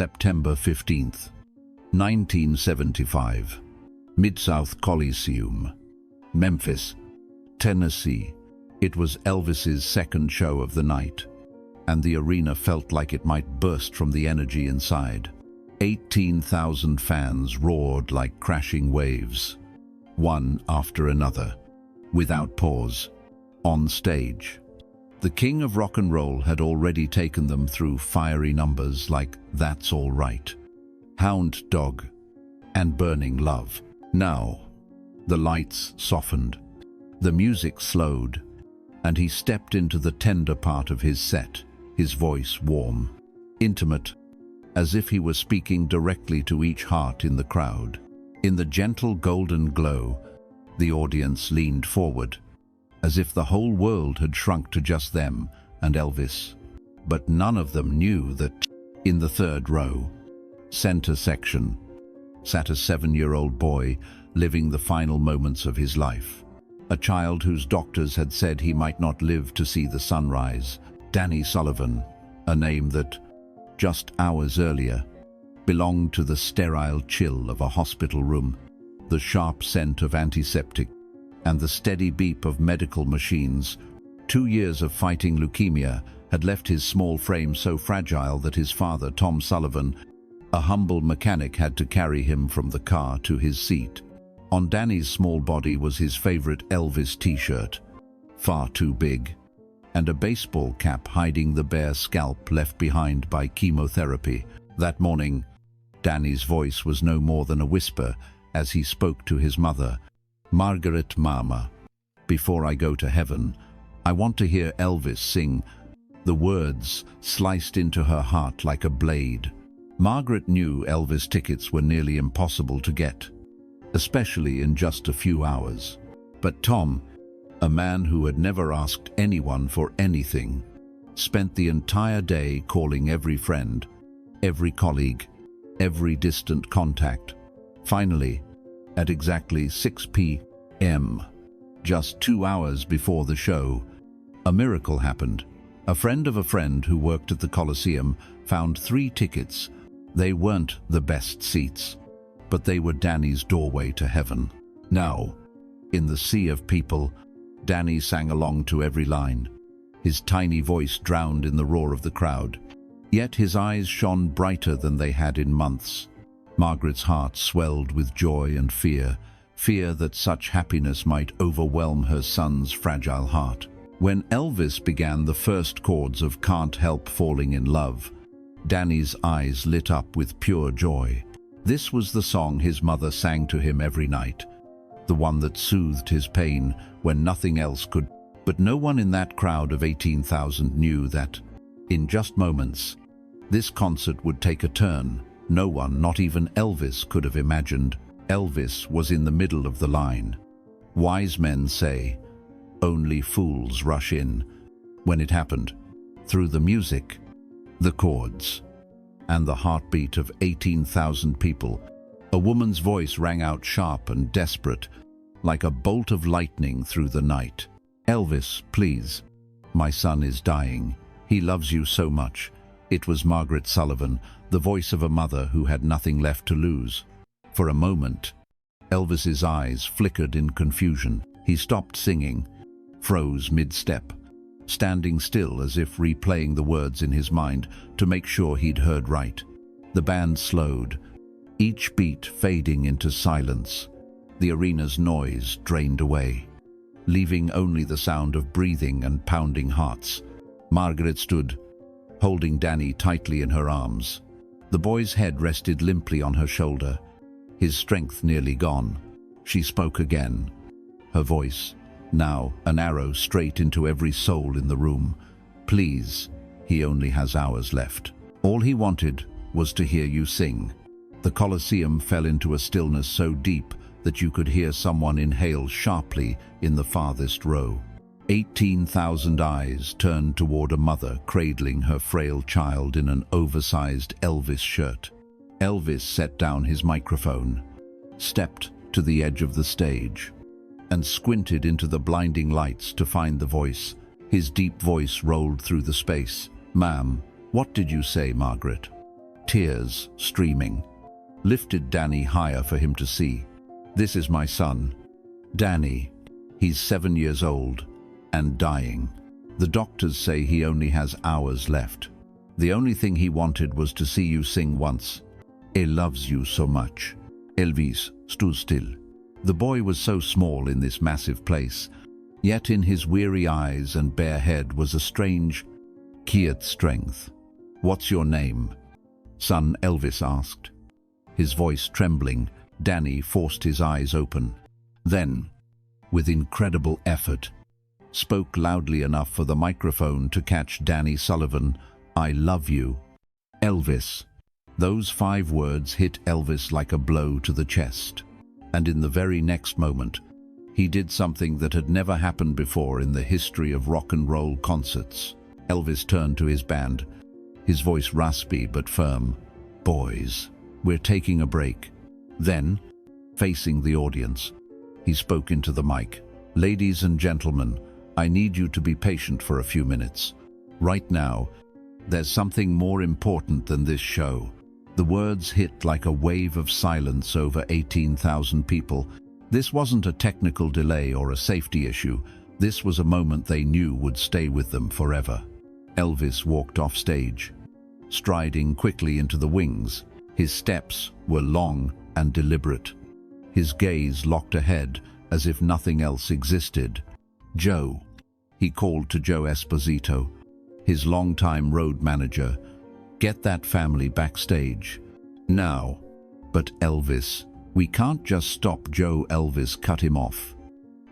September 15th, 1975. Midsouth Coliseum, Memphis, Tennessee. It was Elvis's second show of the night, and the arena felt like it might burst from the energy inside. 18,000 fans roared like crashing waves, one after another, without pause, on stage. The king of rock and roll had already taken them through fiery numbers like That's All Right, Hound Dog, and Burning Love. Now, the lights softened, the music slowed, and he stepped into the tender part of his set, his voice warm, intimate, as if he were speaking directly to each heart in the crowd. In the gentle golden glow, the audience leaned forward, as if the whole world had shrunk to just them and Elvis. But none of them knew that in the third row, center section, sat a 7-year-old boy living the final moments of his life. A child whose doctors had said he might not live to see the sunrise. Danny Sullivan, a name that, just hours earlier, belonged to the sterile chill of a hospital room, the sharp scent of antiseptic, and the steady beep of medical machines. 2 years of fighting leukemia had left his small frame so fragile that his father, Tom Sullivan, a humble mechanic, had to carry him from the car to his seat. On Danny's small body was his favorite Elvis t-shirt, far too big, and a baseball cap hiding the bare scalp left behind by chemotherapy. That morning, Danny's voice was no more than a whisper as he spoke to his mother. "Margaret, Mama, before I go to heaven, I want to hear Elvis sing." The words sliced into her heart like a blade. Margaret knew Elvis tickets were nearly impossible to get, especially in just a few hours. But Tom, a man who had never asked anyone for anything, spent the entire day calling every friend, every colleague, every distant contact. Finally, at exactly 6 p.m., just 2 hours before the show, a miracle happened. A friend of a friend who worked at the Coliseum found 3 tickets. They weren't the best seats, but they were Danny's doorway to heaven. Now, in the sea of people, Danny sang along to every line, his tiny voice drowned in the roar of the crowd. Yet his eyes shone brighter than they had in months. Margaret's heart swelled with joy and fear that such happiness might overwhelm her son's fragile heart. When Elvis began the first chords of Can't Help Falling in Love, Danny's eyes lit up with pure joy. This was the song his mother sang to him every night, the one that soothed his pain when nothing else could. But no one in that crowd of 18,000 knew that, in just moments, this concert would take a turn. No one, not even Elvis, could have imagined. Elvis was in the middle of the line. Wise men say, only fools rush in. When it happened, through the music, the chords, and the heartbeat of 18,000 people, a woman's voice rang out sharp and desperate, like a bolt of lightning through the night. "Elvis, please. My son is dying. He loves you so much." It was Margaret Sullivan, the voice of a mother who had nothing left to lose. For a moment, Elvis's eyes flickered in confusion. He stopped singing, froze mid-step, standing still as if replaying the words in his mind to make sure he'd heard right. The band slowed, each beat fading into silence. The arena's noise drained away, leaving only the sound of breathing and pounding hearts. Margaret stood, holding Danny tightly in her arms. The boy's head rested limply on her shoulder, his strength nearly gone. She spoke again, her voice, now an arrow straight into every soul in the room. "Please, he only has hours left. All he wanted was to hear you sing." The Coliseum fell into a stillness so deep that you could hear someone inhale sharply in the farthest row. 18,000 eyes turned toward a mother cradling her frail child in an oversized Elvis shirt. Elvis set down his microphone, stepped to the edge of the stage, and squinted into the blinding lights to find the voice. His deep voice rolled through the space. "Ma'am, what did you say, Margaret?" tears streaming, lifted Danny higher for him to see. "This is my son, Danny. He's 7 years old and dying. The doctors say he only has hours left. The only thing he wanted was to see you sing once. He loves you so much. Elvis, stu still." The boy was so small in this massive place, yet in his weary eyes and bare head was a strange, quiet strength. "What's your name, son?" Elvis asked. His voice trembling, Danny forced his eyes open. Then, with incredible effort, spoke loudly enough for the microphone to catch Danny Sullivan. "I love you, Elvis." Those 5 words hit Elvis like a blow to the chest. And in the very next moment, he did something that had never happened before in the history of rock and roll concerts. Elvis turned to his band, his voice raspy but firm. "Boys, we're taking a break." Then, facing the audience, he spoke into the mic. "Ladies and gentlemen, I need you to be patient for a few minutes. Right now, there's something more important than this show." The words hit like a wave of silence over 18,000 people. This wasn't a technical delay or a safety issue. This was a moment they knew would stay with them forever. Elvis walked off stage, striding quickly into the wings. His steps were long and deliberate. His gaze locked ahead as if nothing else existed. "Joe," he called to Joe Esposito, his longtime road manager, "get that family backstage now." "But Elvis, we can't just stop Joe." Elvis cut him off,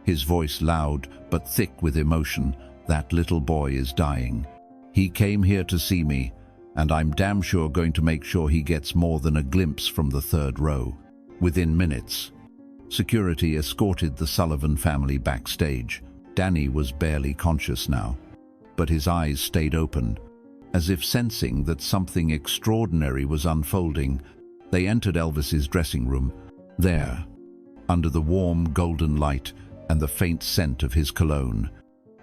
his voice loud but thick with emotion. "That little boy is dying. He came here to see me, and I'm damn sure going to make sure he gets more than a glimpse from the 3rd row." Within minutes, security escorted the Sullivan family backstage. Danny was barely conscious now, but his eyes stayed open, as if sensing that something extraordinary was unfolding. They entered Elvis's dressing room. There, under the warm golden light and the faint scent of his cologne,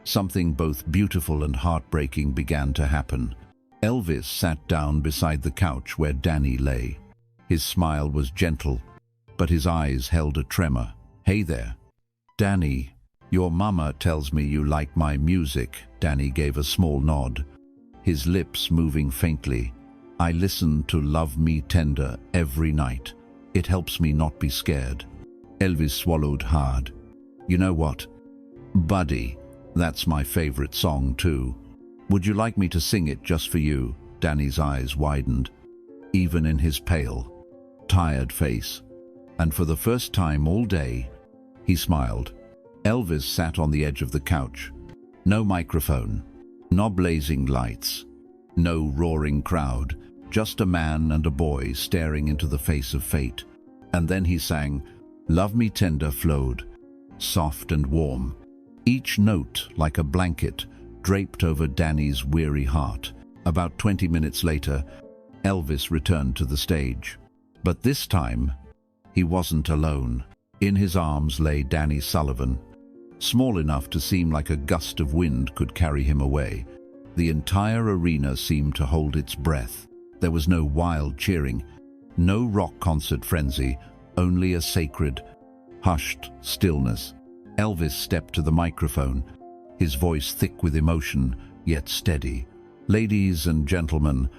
something both beautiful and heartbreaking began to happen. Elvis sat down beside the couch where Danny lay. His smile was gentle, but his eyes held a tremor. "Hey there, Danny. Your mama tells me you like my music." Danny gave a small nod, his lips moving faintly. "I listen to Love Me Tender every night. It helps me not be scared." Elvis swallowed hard. "You know what, buddy? That's my favorite song too. Would you like me to sing it just for you?" Danny's eyes widened, even in his pale, tired face. And for the first time all day, he smiled. Elvis sat on the edge of the couch. No microphone, no blazing lights, no roaring crowd, just a man and a boy staring into the face of fate. And then he sang. Love Me Tender flowed, soft and warm, each note like a blanket draped over Danny's weary heart. About 20 minutes later, Elvis returned to the stage. But this time, he wasn't alone. In his arms lay Danny Sullivan, small enough to seem like a gust of wind could carry him away. The entire arena seemed to hold its breath. There was no wild cheering, no rock concert frenzy, only a sacred, hushed stillness. Elvis stepped to the microphone, his voice thick with emotion, yet steady. "Ladies and gentlemen,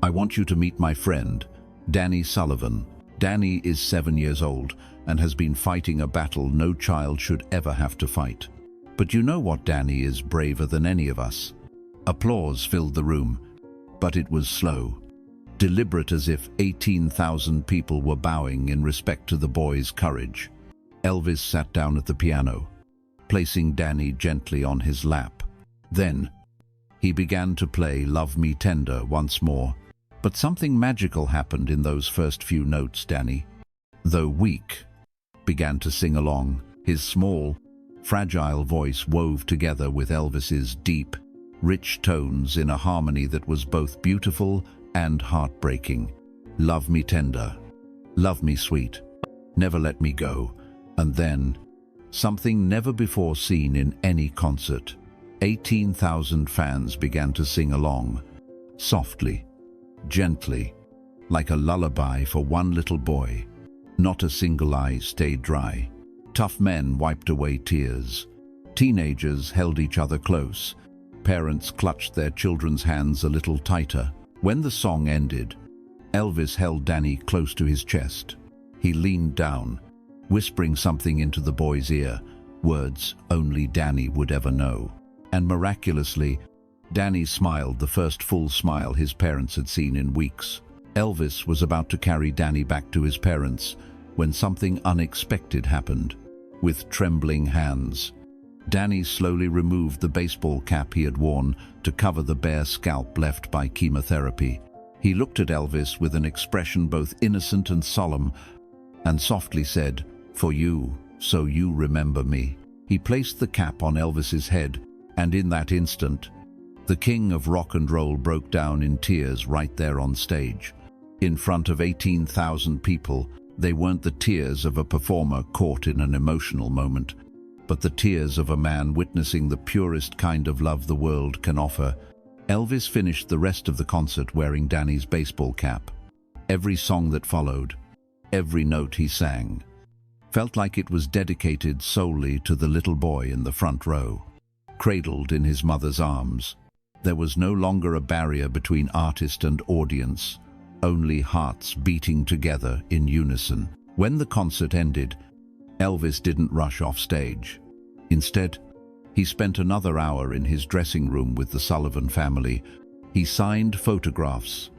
I want you to meet my friend, Danny Sullivan. Danny is 7 years old and has been fighting a battle no child should ever have to fight. But you know what? Danny is braver than any of us." Applause filled the room, but it was slow, deliberate, as if 18,000 people were bowing in respect to the boy's courage. Elvis sat down at the piano, placing Danny gently on his lap. Then, he began to play Love Me Tender once more. But something magical happened in those first few notes. Danny, though weak, began to sing along. His small, fragile voice wove together with Elvis's deep, rich tones in a harmony that was both beautiful and heartbreaking. Love me tender, love me sweet, never let me go. And then, something never before seen in any concert. 18,000 fans began to sing along, softly, gently, like a lullaby for one little boy. Not a single eye stayed dry. Tough men wiped away tears. Teenagers held each other close. Parents clutched their children's hands a little tighter. When the song ended, Elvis held Danny close to his chest. He leaned down, whispering something into the boy's ear, words only Danny would ever know. And miraculously, Danny smiled, the first full smile his parents had seen in weeks. Elvis was about to carry Danny back to his parents when something unexpected happened. With trembling hands, Danny slowly removed the baseball cap he had worn to cover the bare scalp left by chemotherapy. He looked at Elvis with an expression both innocent and solemn, and softly said, "For you, so you remember me." He placed the cap on Elvis's head, and in that instant, the king of rock and roll broke down in tears right there on stage. In front of 18,000 people, they weren't the tears of a performer caught in an emotional moment, but the tears of a man witnessing the purest kind of love the world can offer. Elvis finished the rest of the concert wearing Danny's baseball cap. Every song that followed, every note he sang, felt like it was dedicated solely to the little boy in the front row, cradled in his mother's arms. There was no longer a barrier between artist and audience, only hearts beating together in unison. When the concert ended, Elvis didn't rush off stage. Instead, he spent another hour in his dressing room with the Sullivan family. He signed photographs,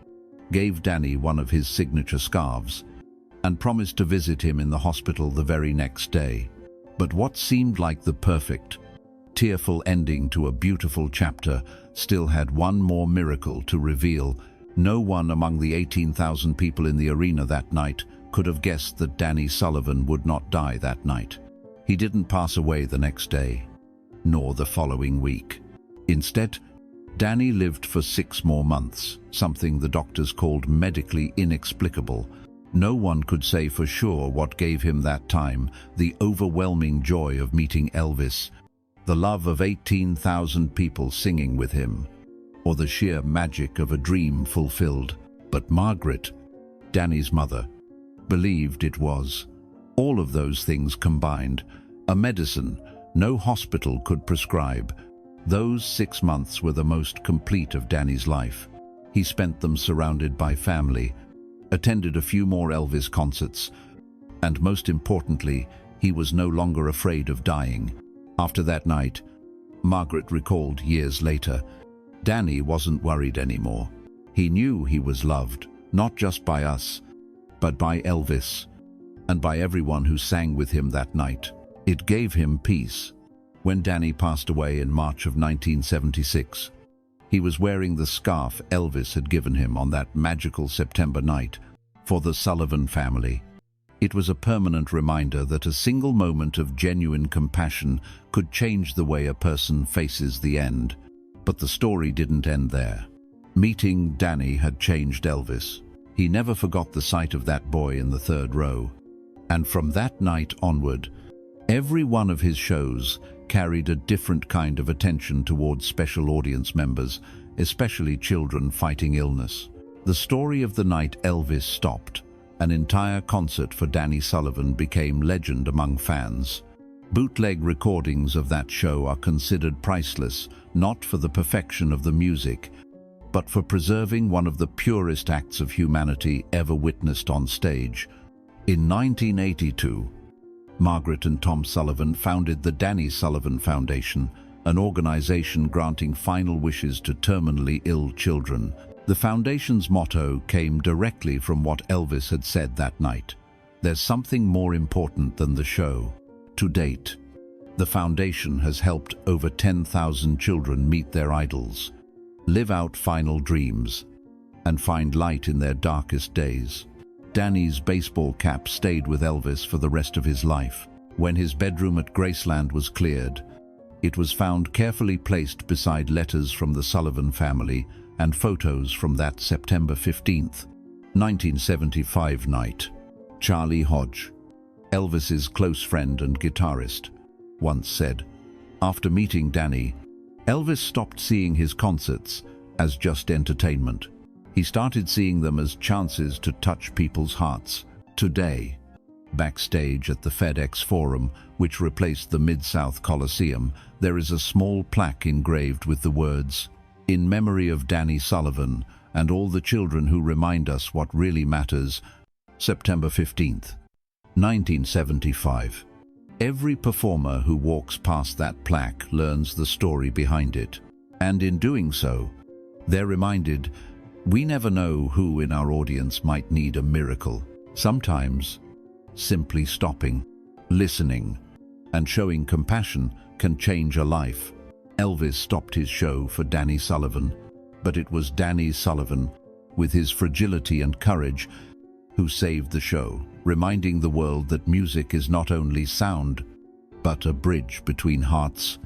gave Danny one of his signature scarves, and promised to visit him in the hospital the very next day. But what seemed like the perfect, tearful ending to a beautiful chapter still had one more miracle to reveal. No one among the 18,000 people in the arena that night could have guessed that Danny Sullivan would not die that night. He didn't pass away the next day, nor the following week. Instead, Danny lived for 6 more months, something the doctors called medically inexplicable. No one could say for sure what gave him that time: the overwhelming joy of meeting Elvis, the love of 18,000 people singing with him, or the sheer magic of a dream fulfilled. But Margaret, Danny's mother, believed it was all of those things combined, a medicine no hospital could prescribe. Those 6 months were the most complete of Danny's life. He spent them surrounded by family, attended a few more Elvis concerts, and most importantly, he was no longer afraid of dying. After that night, Margaret recalled years later, Danny wasn't worried anymore. He knew he was loved, not just by us, but by Elvis, and by everyone who sang with him that night. It gave him peace. When Danny passed away in March of 1976, he was wearing the scarf Elvis had given him on that magical September night for the Sullivan family. It was a permanent reminder that a single moment of genuine compassion could change the way a person faces the end. But the story didn't end there. Meeting Danny had changed Elvis. He never forgot the sight of that boy in the 3rd row. And from that night onward, every one of his shows carried a different kind of attention towards special audience members, especially children fighting illness. The story of the night Elvis stopped, an entire concert for Danny Sullivan, became legend among fans. Bootleg recordings of that show are considered priceless, not for the perfection of the music, but for preserving one of the purest acts of humanity ever witnessed on stage. In 1982, Margaret and Tom Sullivan founded the Danny Sullivan Foundation, an organization granting final wishes to terminally ill children. The foundation's motto came directly from what Elvis had said that night: "There's something more important than the show." To date, the foundation has helped over 10,000 children meet their idols, live out final dreams, and find light in their darkest days. Danny's baseball cap stayed with Elvis for the rest of his life. When his bedroom at Graceland was cleared, it was found carefully placed beside letters from the Sullivan family and photos from that September 15th, 1975 night. Charlie Hodge, Elvis's close friend and guitarist, once said, after meeting Danny, Elvis stopped seeing his concerts as just entertainment. He started seeing them as chances to touch people's hearts. Today, backstage at the FedEx Forum, which replaced the Midsouth Coliseum, there is a small plaque engraved with the words, "In memory of Danny Sullivan and all the children who remind us what really matters, September 15th, 1975. Every performer who walks past that plaque learns the story behind it. And in doing so, they're reminded, we never know who in our audience might need a miracle. Sometimes, simply stopping, listening, and showing compassion can change a life. Elvis stopped his show for Danny Sullivan, but it was Danny Sullivan, with his fragility and courage, who saved the show, reminding the world that music is not only sound, but a bridge between hearts